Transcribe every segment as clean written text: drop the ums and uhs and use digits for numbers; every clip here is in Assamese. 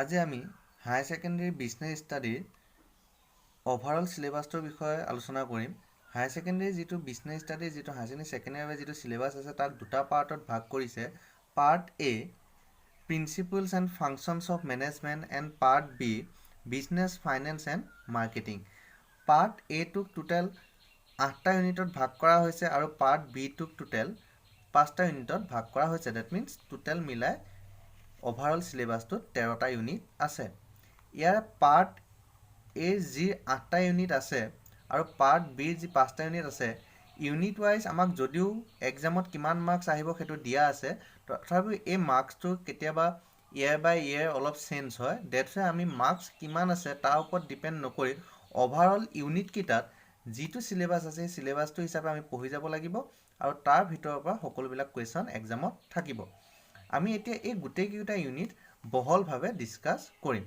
আজি আমি হাই সেকেন্ডাৰী বিজনেছ ষ্টাডিৰ ওভাৰঅল সিলেবাছটোৰ বিষয়ে আলোচনা কৰিম। হাই সেকেন্ডাৰী যিটো বিজনেছ ষ্টাডিৰ যিটো হাই সেকেন্ডাৰী ছেকেণ্ড ইয়াৰৰ যিটো সিলেবাছ আছে তাক দুটা পাৰ্টত ভাগ কৰিছে। Part A principles and functions of management and part B business finance and marketing. Part এটোক টোটেল 8টা ইউনিটত ভাগ কৰা হৈছে আৰু পাৰ্ট বিটোক টোটেল 5টা ইউনিটত ভাগ কৰা হৈছে। ডেট মিনছ টোটেল মিলাই ওভাৰঅল সিলেবাছটোত 13টা ইউনিট আছে। ইয়াৰ পাৰ্ট এ যি 8টা ইউনিট আছে আৰু পাৰ্ট বিৰ যি 5টা ইউনিট আছে, ইউনিট ৱাইজ আমাক যদিও এক্সামত কিমান মাৰ্কছ আহিব সেইটো দিয়া আছে, তথাপিও এই মাৰ্কছটো কেতিয়াবা ইয়েৰ বাই ইয়েৰ অলপ চেঞ্জ হয়। ডেটছ ৱাই আমি মাৰ্কছ কিমান আছে তাৰ ওপৰত ডিপেণ্ড নকৰি ওভাৰঅল ইউনিট কেইটাত যিটো সিলেবাছ আছে সেই সিলেবাছটো হিচাপে আমি পঢ়ি যাব লাগিব আৰু তাৰ ভিতৰৰ পৰা সকলোবিলাক কুৱেশ্যন এক্সামত থাকিব। আমি এতিয়া এই গোটেইকেইটা ইউনিট বহলভাৱে ডিছকাছ কৰিম।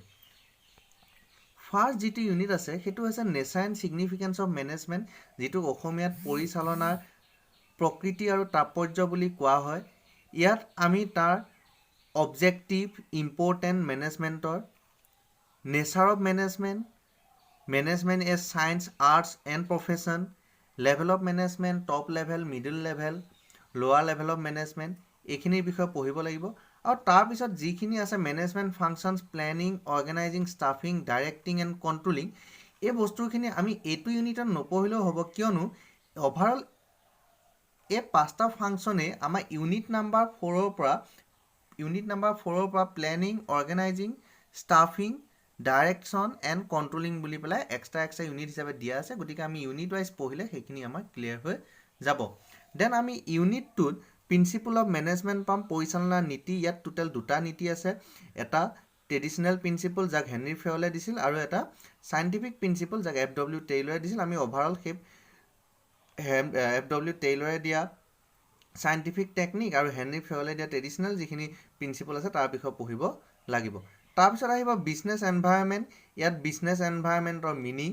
ফাৰ্ষ্ট যিটো ইউনিট আছে সেইটো হৈছে nature and significance of management, যিটো অসমীয়াত পৰিচালনাৰ প্ৰকৃতি আৰু তাৎপৰ্য বুলি কোৱা হয়। ইয়াত আমি তাৰ অবজেক্টিভ, ইম্পৰ্টেণ্ট মেনেজমেণ্টৰ, nature of management, management as science, arts and profession, level of management, top level, middle level, lower level of management, এইখিনিৰ বিষয়ে পঢ়িব লাগিব। আৰু তাৰপিছত যিখিনি আছে management functions, planning, organising, staffing, directing and controlling, এই বস্তুখিনি আমি এইটো ইউনিটত নপঢ়িলেও হ'ব, কিয়নো অভাৰঅল এই 5টা ফাংচনে আমাৰ ইউনিট নাম্বাৰ 4ৰ পৰা planning, organising, staffing, direction and controlling বুলি পেলাই এক্সট্ৰা ইউনিট হিচাপে দিয়া আছে। গতিকে আমি ইউনিট ৱাইজ পঢ়িলে সেইখিনি আমাৰ ক্লিয়াৰ হৈ যাব। দেন আমি ইউনিট 2ত প্ৰিন্সিপল অফ মেনেজমেণ্ট পাম, পৰিচালনাৰ নীতি। ইয়াত টোটেল 2টা নীতি আছে, এটা ট্ৰেডিশ্যনেল প্ৰিন্সিপল যাক হেনৰি ফেয়লে দিছিল আৰু এটা চাইণ্টিফিক প্ৰিন্সিপল যাক F.W. টেইলৰে দিছিল। আমি অভাৰঅল সেই F.W. টেইলৰে দিয়া চাইণ্টিফিক টেকনিক আৰু হেনৰি ফেয়লে দিয়া ট্ৰেডিশ্যনেল যিখিনি প্ৰিন্সিপল আছে তাৰ বিষয়ে পঢ়িব লাগিব। তাৰপিছত আহিব বিজনেছ এনভাইৰনমেণ্ট। ইয়াত বিজনেছ এনভাইৰনমেণ্টৰ মিনিং,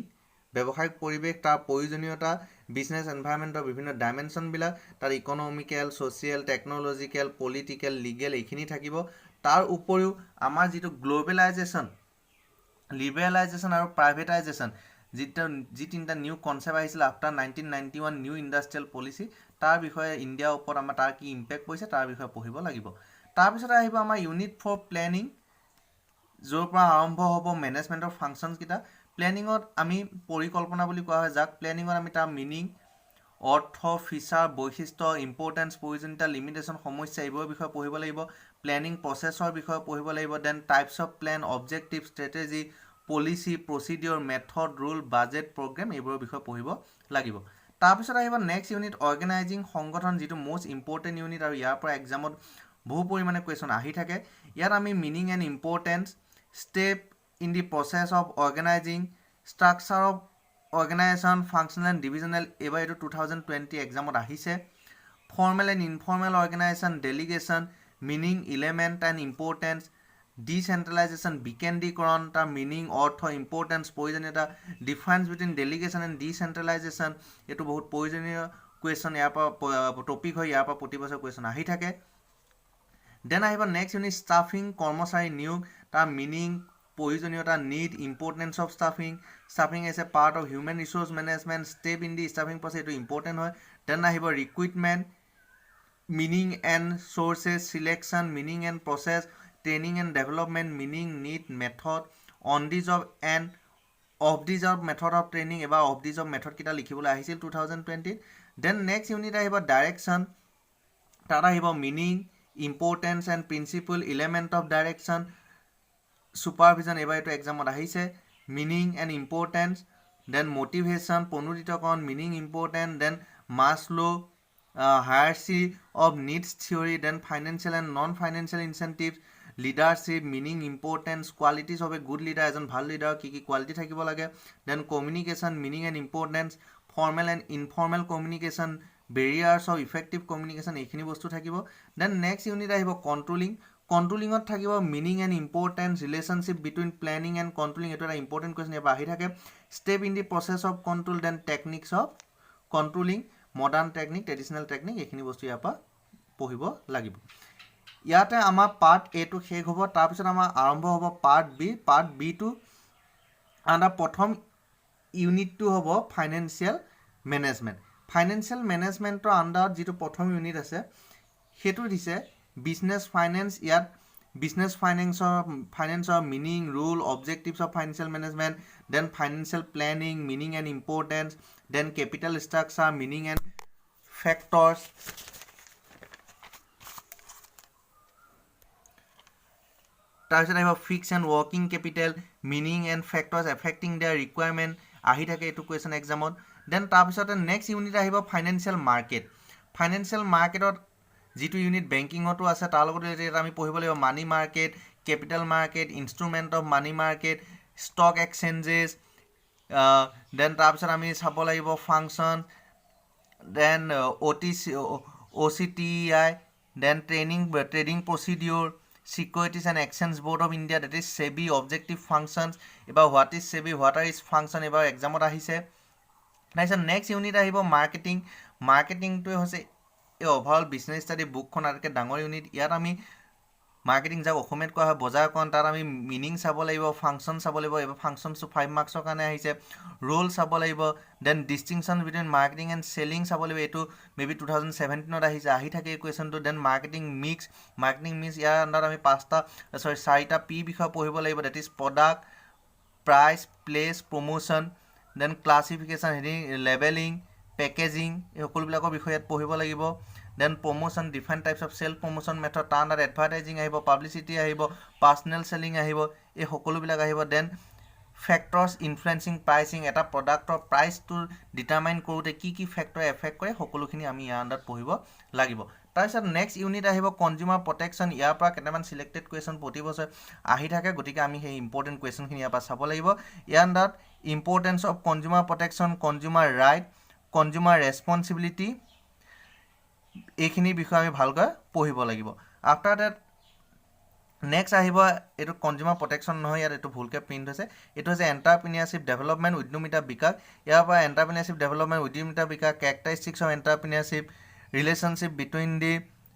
ব্যৱসায়িক পৰিৱেশ, তাৰ প্ৰয়োজনীয়তা, বিজনেছ এনভাইৰনমেণ্টৰ বিভিন্ন ডাইমেনশ্যনবিলাক, তাৰ economical, social, technological, political, legal এইখিনি থাকিব। তাৰ উপৰিও আমাৰ যিটো গ্ল'বেলাইজেশ্যন, লিবেৰেলাইজেশ্যন আৰু প্ৰাইভেটাইজেশ্যন, যি তিনিটা নিউ কনচেপ্ট আহিছিল আফটাৰ 1991 নিউ ইণ্ডাষ্ট্ৰিয়েল পলিচি, তাৰ বিষয়ে ইণ্ডিয়াৰ ওপৰত আমাৰ তাৰ কি ইম্পেক্ট পৰিছে তাৰ বিষয়ে পঢ়িব লাগিব। তাৰপিছতে আহিব আমাৰ ইউনিট 4 প্লেনিং, য'ৰ পৰা আৰম্ভ হ'ব মেনেজমেণ্টৰ ফাংচনছকেইটা। প্লেনিঙত আমি পৰিকল্পনা বুলি কোৱা হয় যাক। প্লেনিঙত আমি তাৰ মিনিং, অৰ্থ, ফিচাৰ, বৈশিষ্ট্য, ইম্পৰ্টেঞ্চ, প্ৰয়োজনীয়তা, লিমিটেশ্যন, সমস্যা এইবোৰৰ বিষয়ে পঢ়িব লাগিব। প্লেনিং প্ৰচেছৰ বিষয়ে পঢ়িব লাগিব। Then types of plan, objective, strategy, policy, procedure, method, rule, budget, programme এইবোৰৰ বিষয়ে পঢ়িব লাগিব। তাৰপিছত আহিব নেক্সট ইউনিট অৰ্গেনাইজিং, সংগঠন, যিটো মষ্ট ইম্পৰ্টেণ্ট ইউনিট আৰু ইয়াৰ পৰা এক্সামত বহু পৰিমাণে কুৱেশ্যন আহি থাকে। ইয়াত আমি meaning and importance, step in the process of organising, structure of organisation, functional and divisional, এইবাৰ এইটো 2020 এক্সামত আহিছে। Formal and informal organisation, delegation, meaning, element and importance, decentralisation, বিকেন্দ্ৰীকৰণ, তাৰ মিনিং, অৰ্থ, ইম্পৰ্টেঞ্চ, প্ৰয়োজনীয়তা, difference between delegation and decentralisation, এইটো বহুত প্ৰয়োজনীয় কুৱেশ্যন, ইয়াৰ পৰা টপিক হয়, ইয়াৰ পৰা প্ৰতিবছৰ কুৱেশ্যন আহি থাকে। দেন আহিব নেক্সট ইউনিট ষ্টাফিং, কৰ্মচাৰী নিয়োগ, তাৰ মিনিং, প্ৰয়োজনীয়তা, need, importance of staffing, staffing as a part of human resource management, step in the staffing process, এইটো ইম্পৰ্টেণ্ট হয়। দেন আহিব recruitment, meaning and sources, selection, meaning and process, training and development, meaning, need, method, on the job and off the job method of training, এবাৰ অফ দি জব মেথডকেইটা লিখিবলৈ আহিছিল 2020। দেন নেক্সট ইউনিট আহিব ডাইৰেকশ্যন, তাত আহিব meaning, importance and principle, ইলেমেণ্ট of direction, supervision, এইবাৰ এইটো এক্সামত আহিছে, meaning and importance, then motivation, প্ৰণোদিতকৰণ, meaning, importance, then Maslow hierarchy of needs theory, then financial and non financial incentive, leadership, meaning, importance, qualities of a good leader, এজন ভাল লিডাৰৰ কি কি কোৱালিটি থাকিব লাগে, then communication, meaning and importance, formal and informal communication, barriers of effective communication, এইখিনি বস্তু থাকিব। দেন নেক্সট ইউনিট আহিব কণ্ট্ৰলিং, কণ্ট্ৰলিঙত থাকিব meaning and importance, relationship between planning and controlling, এইটো এটা ইম্পৰ্টেণ্ট কুৱেশ্যন ইয়াৰ পৰা আহি থাকে। Step in the process of control, then techniques of controlling, modern technique, traditional technique, এইখিনি বস্তু ইয়াৰ পৰা পঢ়িব লাগিব। ইয়াতে আমাৰ পাৰ্ট এটো শেষ হ'ব তাৰপিছত আমাৰ আৰম্ভ হ'ব পাৰ্ট বিটো আণ্ডাৰ প্ৰথম ইউনিটটো হ'ব ফাইনেন্সিয়েল মেনেজমেণ্টৰ আণ্ডাৰত যিটো প্ৰথম ইউনিট আছে সেইটো দিছে বিজনেছ ফাইনেন্স ইয়াত বিজনেছ ফাইনেন্সৰ meaning role objectives of financial management then financial planning meaning and importance then capital structure meaning and factors তাৰপিছত আহিব fixed and working capital meaning and factors affecting their requirement আহি থাকে এইটো কুৱেশ্যন এক্সামত দেন তাৰপিছতে নেক্সট ইউনিট আহিব ফাইনেন্সিয়েল মাৰ্কেটত যিটো ইউনিট বেংকিঙতো আছে তাৰ লগত ৰিলেটেড আমি পঢ়িব লাগিব money market capital market instrument of money market stock exchanges then তাৰপিছত আমি চাব লাগিব function then OCTEI then trading procedure Securities and Exchange Board of India, that is SEBI, objective functions. About what is SEBI, what are its function, about exam ahise. Next unit ahibo marketing to hose a overall business study book kon arke dangor unit yar ami marketing jak okomet koa hoy bozar kon tar ami meaning sabo laibo function sabo laibo eba functions to 5 marks or kane ahise role sabo laibo then distinction between marketing and selling sabo laibo etu maybe 2017 ot ahise ahi thake question to then marketing mix yar under ami 4ta P bikhoy pohibo laibo that is product price place promotion then classification heading labeling packaging এই সকলোবিলাকৰ বিষয়ে ইয়াত পঢ়িব লাগিব then promotion different types of self promotion method তাৰ আণ্ডাৰত advertising আহিব publicity আহিব personal selling আহিব এই সকলোবিলাক আহিব then factors influencing pricing এটা প্ৰডাক্টৰ প্ৰাইচটো ডিটাৰমাইন কৰোঁতে কি কি ফেক্টৰে এফেক্ট কৰে সকলোখিনি আমি ইয়াৰ আণ্ডাৰত পঢ়িব লাগিব তাৰপিছত নেক্সট ইউনিট আহিব কনজিউমাৰ প্ৰটেকশ্যন ইয়াৰ পৰা কেইটামান সিলেক্টেড কুৱেশ্যন প্ৰতি বছৰ আহি থাকে গতিকে আমি সেই ইম্পৰ্টেণ্ট কুৱেশ্যনখিনি ইয়াৰ পৰা চাব লাগিব ইয়াৰ আণ্ডাৰত importance of consumer protection consumer right consumer responsibility এইখিনিৰ বিষয়ে আমি ভালকৈ পঢ়িব লাগিব আফটাৰ ডেট নেক্সট আহিব এইটো কনজিউমাৰ প্ৰটেকশ্যন নহয় ইয়াত এইটো ভুলকৈ প্ৰিণ্ট হৈছে এইটো হৈছে এণ্টাৰপ্ৰিনিয়াৰশ্বিপ ডেভেলপমেণ্ট উদ্যমিতা বিকাশ ইয়াৰ পৰা এণ্টাৰপ্ৰিনিয়াৰশ্বিপ ডেভেলপমেণ্ট উদ্যমিতা বিকাশ characteristics of entrepreneurship relationship between the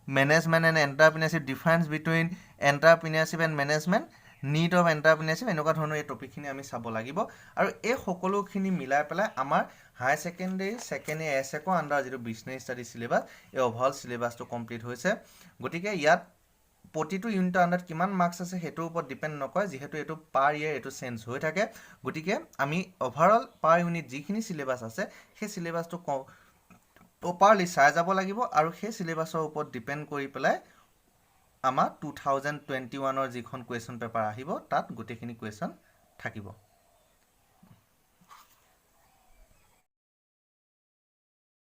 management and entrepreneurship difference between entrepreneurship and management need of entrepreneurship এনেকুৱা ধৰণৰ এই টপিকখিনি আমি চাব লাগিব আৰু এই সকলোখিনি মিলাই পেলাই আমাৰ হায়াৰ ছেকেণ্ডেৰী ছেকেণ্ড ইয়েৰ এছেকৰ আণ্ডাৰ যিটো বিজনেছ ষ্টাডি চিলেবাছ এই অভাৰঅল চিলেবাছটো কমপ্লিট হৈছে গতিকে ইয়াত প্ৰতিটো ইউনিটৰ আণ্ডাৰত কিমান মাৰ্কছ আছে সেইটোৰ ওপৰত ডিপেণ্ড নকৰে যিহেতু এইটো পাৰ ইয়েৰ এইটো চেঞ্জ হৈ থাকে গতিকে আমি অভাৰঅল পাৰ ইউনিট যিখিনি চিলেবাছ আছে সেই চিলেবাছটো প্ৰপাৰলি চাই যাব লাগিব আৰু সেই চিলেবাছৰ ওপৰত ডিপেণ্ড কৰি পেলাই আমাৰ 2021 যিখন কুৱেশ্যন পেপাৰ আহিব তাত গোটেইখিনি কুৱেশ্যন থাকিব